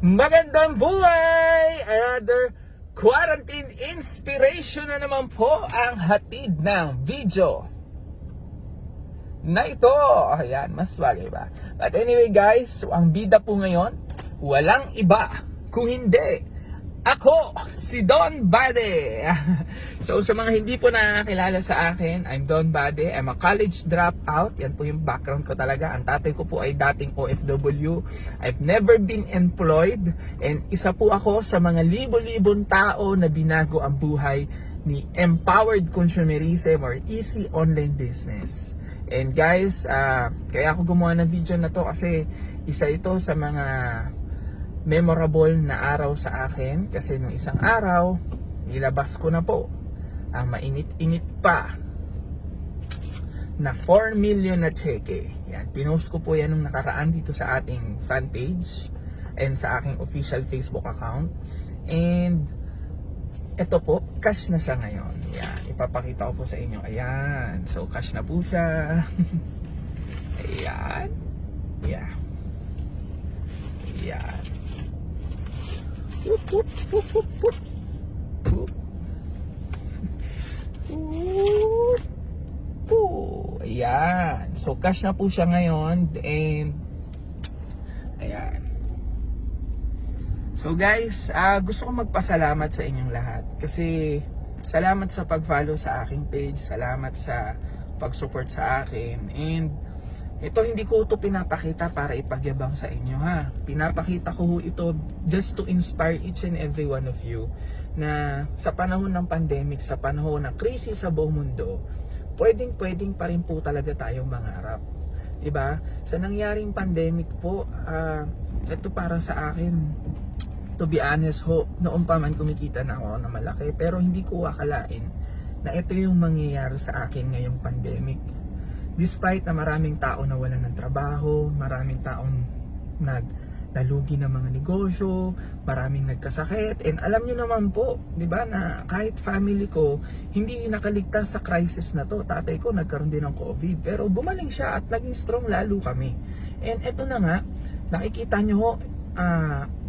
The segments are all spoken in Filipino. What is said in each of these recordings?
Magandang buhay! Another quarantine inspiration na naman po ang hatid ng video na ito. Ayan, mas bagay ba? But anyway guys, so ang bida po ngayon, walang iba kung hindi ako, si Don Bade. So sa mga hindi po nakakilala sa akin, I'm Don Bade. I'm a college dropout. Yan po yung background ko talaga. Ang tatay ko po ay dating OFW. I've never been employed. And isa po ako sa mga libo-libong tao na binago ang buhay ni Empowered Consumerism or Easy Online Business. And guys, kaya ako gumawa ng video na to kasi isa ito sa mga memorable na araw sa akin kasi nung isang araw nilabas ko na po ang mainit-init pa na 4 million na cheque. Yan, pinost ko po yan nung nakaraan dito sa ating fan page and sa aking official Facebook account. And ito po, cash na siya ngayon. Yan, ipapakita ko po sa inyo. Ayan, so cash na po siya. Ayan. Yeah. Ayan. Whoop, whoop, whoop, whoop, whoop. Whoop. Whoop. Whoop. Ayan. So, cash na po siya ngayon. And, ayan. So, guys, gusto ko magpasalamat sa inyong lahat. Kasi, salamat sa pag-follow sa aking page. Salamat sa pag-support sa akin. And, ito hindi ko ito pinapakita para ipagyabang sa inyo ha. Pinapakita ko ito just to inspire each and every one of you na sa panahon ng pandemic, sa panahon ng krisis sa buong mundo, pwedeng pa rin po talaga tayong mangarap. Diba? Sa nangyaring pandemic po, ito para sa akin, to be honest ho, noon pa man kumikita na ako na malaki, pero hindi ko akalain na ito yung mangyayari sa akin ngayong pandemic. Despite na maraming tao na wala ng trabaho, maraming taong nalugi ng mga negosyo, maraming nagkasakit, and alam nyo naman po, di ba, na kahit family ko, hindi nakaligtas sa crisis na to. Tatay ko nagkaroon din ng COVID, pero gumaling siya at naging strong lalo kami. And eto na nga, nakikita nyo ho,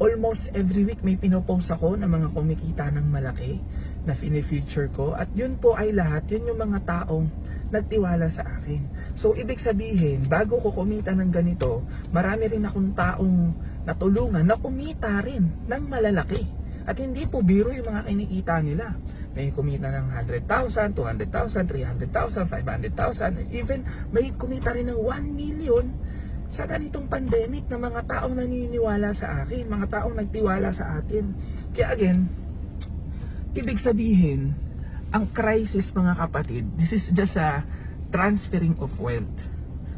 almost every week may pinopost ako ng mga kumikita ng malaki na fini-feature ko, at yun po ay lahat, yun yung mga taong nagtiwala sa akin. So ibig sabihin, bago ko kumita ng ganito, marami rin akong taong natulungan na kumita rin ng malalaki. At hindi po biro yung mga kinikita nila. May kumita ng 100,000, 200,000, 300,000, 500,000, even may kumita rin ng 1 million sa ganitong pandemic na mga taong naniniwala sa akin, mga taong nagtiwala sa atin. Kaya again, ibig sabihin, ang crisis mga kapatid, this is just a transferring of wealth.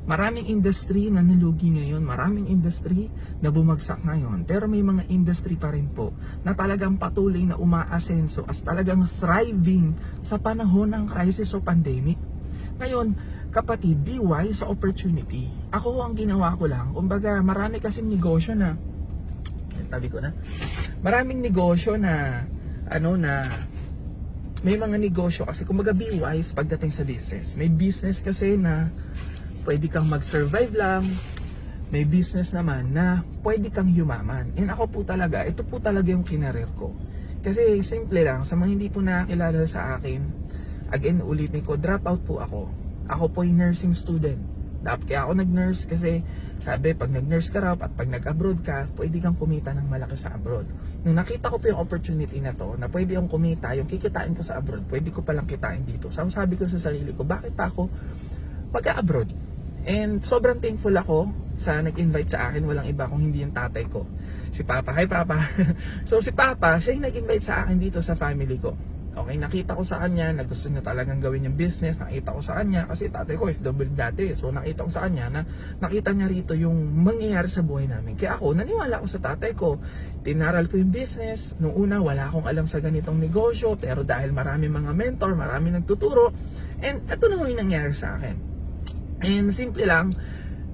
Maraming industry na nilugi ngayon, maraming industry na bumagsak ngayon, pero may mga industry pa rin po na talagang patuloy na umaasenso as talagang thriving sa panahon ng crisis o pandemic. Ngayon, kapatid, be wise sa opportunity. Ako ang ginawa ko lang, kumbaga marami kasing negosyo na, tabi ko na, maraming negosyo na, may mga negosyo kasi kumbaga be wise pagdating sa business. May business kasi na pwede kang mag-survive lang, may business naman na pwede kang yumaman. And ako po talaga, ito po talaga yung kinarir ko. Kasi simple lang, sa mga hindi po nakakilala sa akin, again, ulitin ko, dropout po ako. Ako po yung nursing student. Kaya ako nag-nurse kasi sabi, pag nag-nurse ka raw at pag nag-abroad ka, pwede kang kumita ng malaki sa abroad. Nung nakita ko po yung opportunity na to, na pwede yung kumita, yung kikitain ko sa abroad, pwede ko palang kitain dito. So sabi ko sa sarili ko, bakit pa ako mag-abroad? And sobrang thankful ako sa nag-invite sa akin, walang iba kung hindi yung tatay ko. Si Papa, hi Papa. So si Papa, siya yung nag-invite sa akin dito sa family ko. Okay, nakita ko sa kanya na gusto niya talagang gawin yung business. Nakita ko sa kanya, kasi tatay ko FW dati. So nakita ko sa kanya na nakita niya rito yung mangyayari sa buhay namin. Kaya ako, naniwala ako sa tatay ko. Tinaral ko yung business. Nung una, wala akong alam sa ganitong negosyo. Pero dahil marami mga mentor, marami nagtuturo. And ito na yung nangyari sa akin. And simple lang,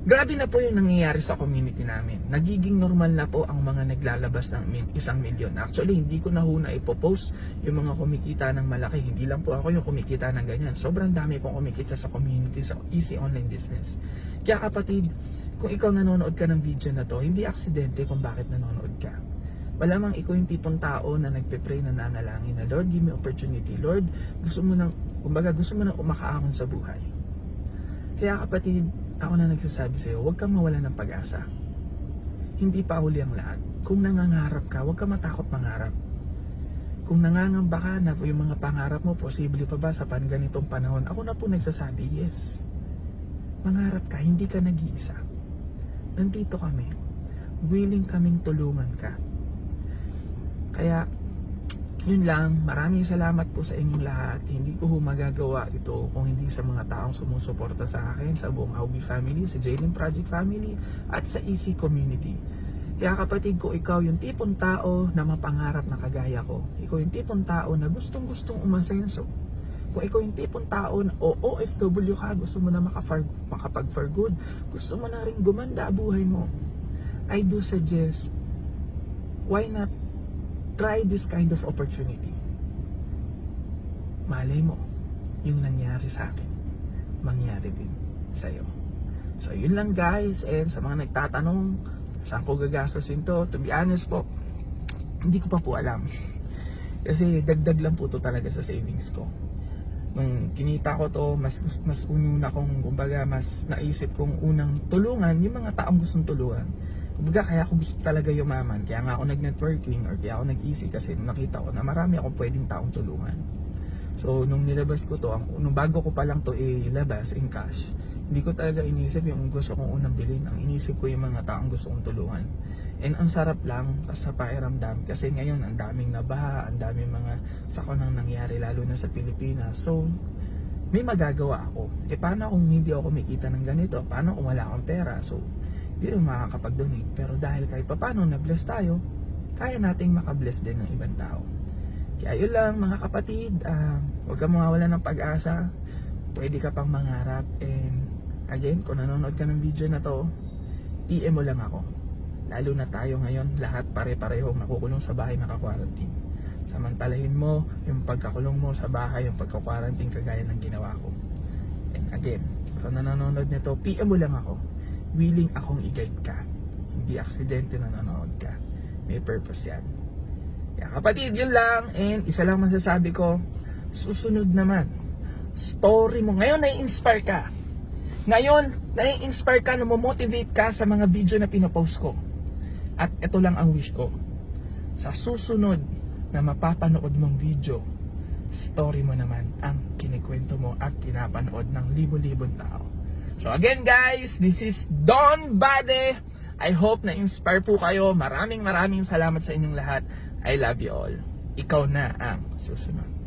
Grabe na po yung nangyayari sa community namin. Nagiging normal na po ang mga naglalabas ng 1 milyon. Actually, hindi ko na ho na ipopost yung mga kumikita ng malaki. Hindi lang po ako yung kumikita ng ganyan. Sobrang dami pong kumikita sa community, sa easy online business. Kaya kapatid, kung ikaw nanonood ka ng video na to, hindi aksidente kung bakit nanonood ka. Malamang ikaw yung tipong tao na nagpe-pray, na nanalangin na, Lord, give me opportunity. Lord, gusto mo nang umakaahon sa buhay. Kaya kapatid, ako na nagsasabi sa'yo, huwag kang mawala ng pag-asa. Hindi pa huli ang lahat. Kung nangangarap ka, huwag kang matakot mangarap. Kung nangangamba ka na yung mga pangarap mo, posible pa ba sa ganitong panahon? Ako na po nagsasabi, yes. Mangarap ka, hindi ka nag-iisa. Nandito kami. Willing kaming tulungan ka. Kaya, yun lang, maraming salamat po sa inyong lahat. Hindi ko magagawa ito kung hindi sa mga taong sumusuporta sa akin, sa buong Aubi family, sa Jalen Project family, at sa EC community. Kaya kapatid ko, ikaw yung tipong tao na mapangarap na kagaya ko. Ikaw yung tipong tao na gustong-gustong umasenso. Kung ikaw yung tipong tao na OFW ka, gusto mo na makapag-for good, gusto mo na rin gumanda buhay mo, I do suggest, why not try this kind of opportunity? Malay mo, yung nangyari sa akin, mangyari din sa'yo. So yun lang guys, and sa mga nagtatanong, saan ko gagastosin to? To be honest po, hindi ko pa po alam. Kasi dagdag lang po to talaga sa savings ko. Nung kinita ko to, mas ununa kong, kumbaga, mas naisip kong unang tulungan yung mga taong gustong tulungan. Kumbaga, kaya ako gusto talaga yumaman. Kaya nga ako nag-networking or kaya ako nag-easy kasi nakita ko na marami akong pwedeng taong tulungan. So, nung nilabas ko to, nung bago ko pa lang to ilabas in cash, hindi ko talaga inisip yung gusto kong unang bilhin. Ang inisip ko yung mga taong gusto kong tulungan. And ang sarap lang sa pakiramdam kasi ngayon ang daming nabaha, ang daming mga sakonang nangyari lalo na sa Pilipinas. So, may magagawa ako. Paano kung hindi ako kumikita ng ganito? Paano kung wala akong pera? So, hindi rin makakapag-donate. Pero dahil kahit paano na-bless tayo, kaya nating makabless din ng ibang tao. Kaya yun lang mga kapatid, huwag kang mawawala ng pag-asa. Pwede ka pang mangarap. And again, kung nanonood ka ng video na to, PM mo lang ako. Lalo na tayo ngayon, lahat pare-parehong nakukulong sa bahay, naka-quarantine. Samantalahin mo yung pagkakulong mo sa bahay, yung pagka-quarantine kagaya ng ginawa ko. And again, kung nanonood nito, PM mo lang ako. Willing akong i-guide ka. Hindi aksidente na nanonood ka. May purpose yan. Kaya kapatid, yun lang. And isa lang masasabi ko, susunod naman, story mo. Ngayon, nai-inspire ka. Ngayon, nai-inspire ka, namomotivate ka sa mga video na pinopost ko. At ito lang ang wish ko. Sa susunod na mapapanood mong video, story mo naman ang kinikwento mo at pinapanood ng libo-libong tao. So again guys, this is Don Bade. I hope na inspire po kayo. Maraming salamat sa inyong lahat. I love you all. Ikaw na ang susunod.